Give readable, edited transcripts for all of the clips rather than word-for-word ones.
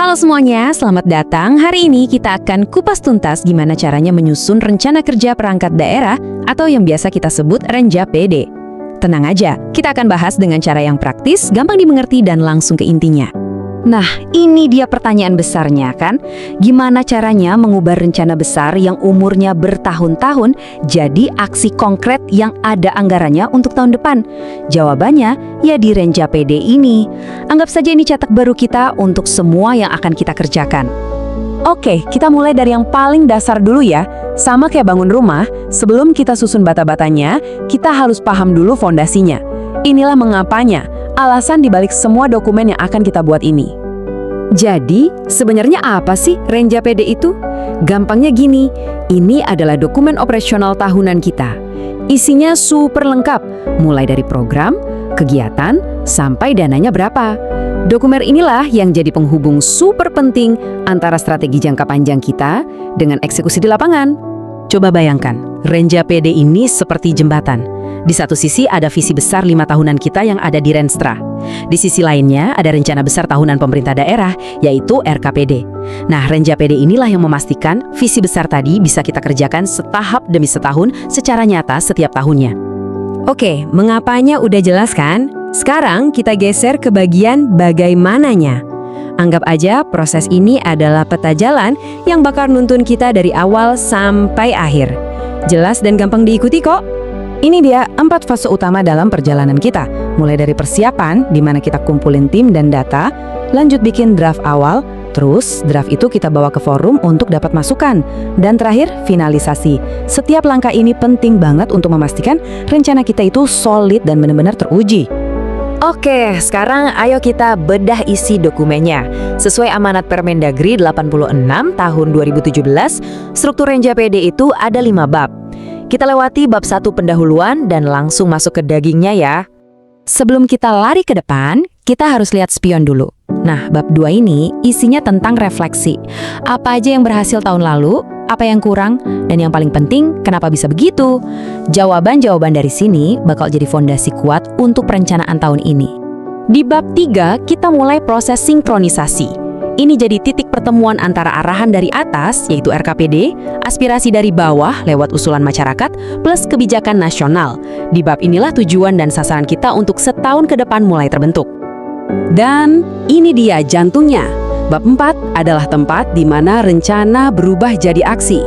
Halo semuanya, selamat datang. Hari ini kita akan kupas tuntas gimana caranya menyusun rencana kerja perangkat daerah atau yang biasa kita sebut Renja PD. Tenang aja, kita akan bahas dengan cara yang praktis, gampang dimengerti dan langsung ke intinya. Nah, ini dia pertanyaan besarnya kan? Gimana caranya mengubah rencana besar yang umurnya bertahun-tahun jadi aksi konkret yang ada anggarannya untuk tahun depan? Jawabannya ya di Renja PD ini. Anggap saja ini cetak baru kita untuk semua yang akan kita kerjakan. Oke, kita mulai dari yang paling dasar dulu ya. Sama kayak bangun rumah, sebelum kita susun bata-batanya, kita harus paham dulu fondasinya. Inilah mengapanya, alasan dibalik semua dokumen yang akan kita buat ini. Jadi, sebenarnya apa sih Renja PD itu? Gampangnya gini, ini adalah dokumen operasional tahunan kita. Isinya super lengkap, mulai dari program, kegiatan, sampai dananya berapa. Dokumen inilah yang jadi penghubung super penting antara strategi jangka panjang kita dengan eksekusi di lapangan. Coba bayangkan, Renja PD ini seperti jembatan. Di satu sisi ada visi besar 5 tahunan kita yang ada di Renstra. Di sisi lainnya ada rencana besar tahunan pemerintah daerah, yaitu RKPD. Nah, Renja PD inilah yang memastikan visi besar tadi bisa kita kerjakan setahap demi setahun secara nyata setiap tahunnya. Oke, mengapanya udah jelas kan? Sekarang kita geser ke bagian bagaimananya. Anggap aja proses ini adalah peta jalan yang bakal nuntun kita dari awal sampai akhir. Jelas dan gampang diikuti kok. Ini dia 4 fase utama dalam perjalanan kita. Mulai dari persiapan, di mana kita kumpulin tim dan data, lanjut bikin draft awal, terus draft itu kita bawa ke forum untuk dapat masukan, dan terakhir finalisasi. Setiap langkah ini penting banget untuk memastikan rencana kita itu solid dan benar-benar teruji. Oke, sekarang ayo kita bedah isi dokumennya. Sesuai amanat Permendagri 86 tahun 2017, struktur Renja PD itu ada 5 bab. Kita lewati bab 1 pendahuluan dan langsung masuk ke dagingnya ya. Sebelum kita lari ke depan, kita harus lihat spion dulu. Nah, bab 2 ini isinya tentang refleksi. Apa aja yang berhasil tahun lalu, apa yang kurang, dan yang paling penting, kenapa bisa begitu? Jawaban-jawaban dari sini bakal jadi fondasi kuat untuk perencanaan tahun ini. Di bab 3, kita mulai proses sinkronisasi. Ini jadi titik pertemuan antara arahan dari atas, yaitu RKPD, aspirasi dari bawah lewat usulan masyarakat, plus kebijakan nasional. Di bab inilah tujuan dan sasaran kita untuk setahun ke depan mulai terbentuk. Dan ini dia jantungnya. Bab 4 adalah tempat di mana rencana berubah jadi aksi.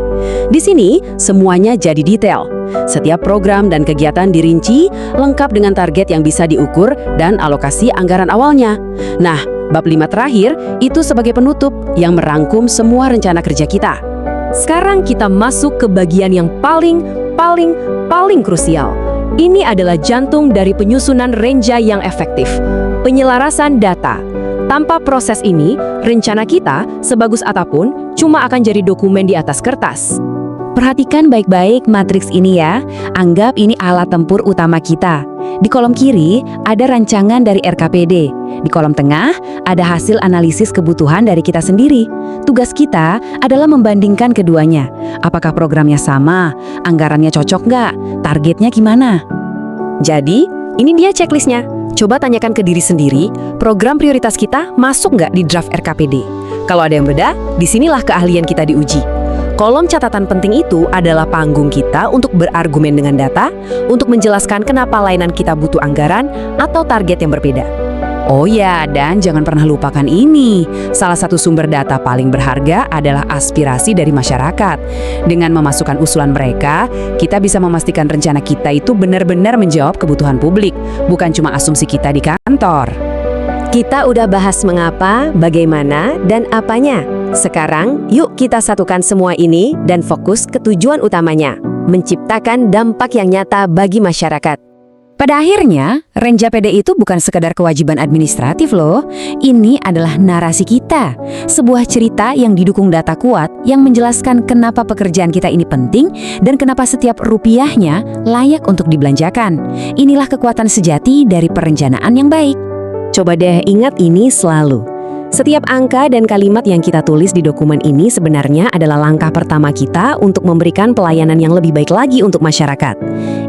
Di sini, semuanya jadi detail. Setiap program dan kegiatan dirinci, lengkap dengan target yang bisa diukur dan alokasi anggaran awalnya. Nah, bab 5 terakhir itu sebagai penutup yang merangkum semua rencana kerja kita. Sekarang kita masuk ke bagian yang paling krusial. Ini adalah jantung dari penyusunan Renja yang efektif, penyelarasan data. Tanpa proses ini, rencana kita, sebagus apapun, cuma akan jadi dokumen di atas kertas. Perhatikan baik-baik matriks ini ya. Anggap ini alat tempur utama kita. Di kolom kiri ada rancangan dari RKPD. Di kolom tengah ada hasil analisis kebutuhan dari kita sendiri. Tugas kita adalah membandingkan keduanya. Apakah programnya sama? Anggarannya cocok nggak? Targetnya gimana? Jadi, ini dia checklistnya. Coba tanyakan ke diri sendiri, program prioritas kita masuk nggak di draft RKPD? Kalau ada yang beda, disinilah keahlian kita diuji. Kolom catatan penting itu adalah panggung kita untuk berargumen dengan data, untuk menjelaskan kenapa layanan kita butuh anggaran atau target yang berbeda. Oh ya, dan jangan pernah lupakan ini. Salah satu sumber data paling berharga adalah aspirasi dari masyarakat. Dengan memasukkan usulan mereka, kita bisa memastikan rencana kita itu benar-benar menjawab kebutuhan publik, bukan cuma asumsi kita di kantor. Kita udah bahas mengapa, bagaimana, dan apanya. Sekarang, yuk kita satukan semua ini dan fokus ke tujuan utamanya, menciptakan dampak yang nyata bagi masyarakat. Pada akhirnya, Renja PD itu bukan sekadar kewajiban administratif loh. Ini adalah narasi kita. Sebuah cerita yang didukung data kuat yang menjelaskan kenapa pekerjaan kita ini penting dan kenapa setiap rupiahnya layak untuk dibelanjakan. Inilah kekuatan sejati dari perencanaan yang baik. Coba deh ingat ini selalu. Setiap angka dan kalimat yang kita tulis di dokumen ini sebenarnya adalah langkah pertama kita untuk memberikan pelayanan yang lebih baik lagi untuk masyarakat.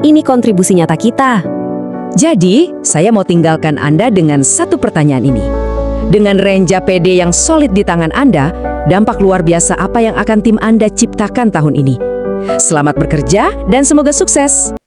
Ini kontribusi nyata kita. Jadi, saya mau tinggalkan Anda dengan satu pertanyaan ini. Dengan Renja PD yang solid di tangan Anda, dampak luar biasa apa yang akan tim Anda ciptakan tahun ini. Selamat bekerja dan semoga sukses!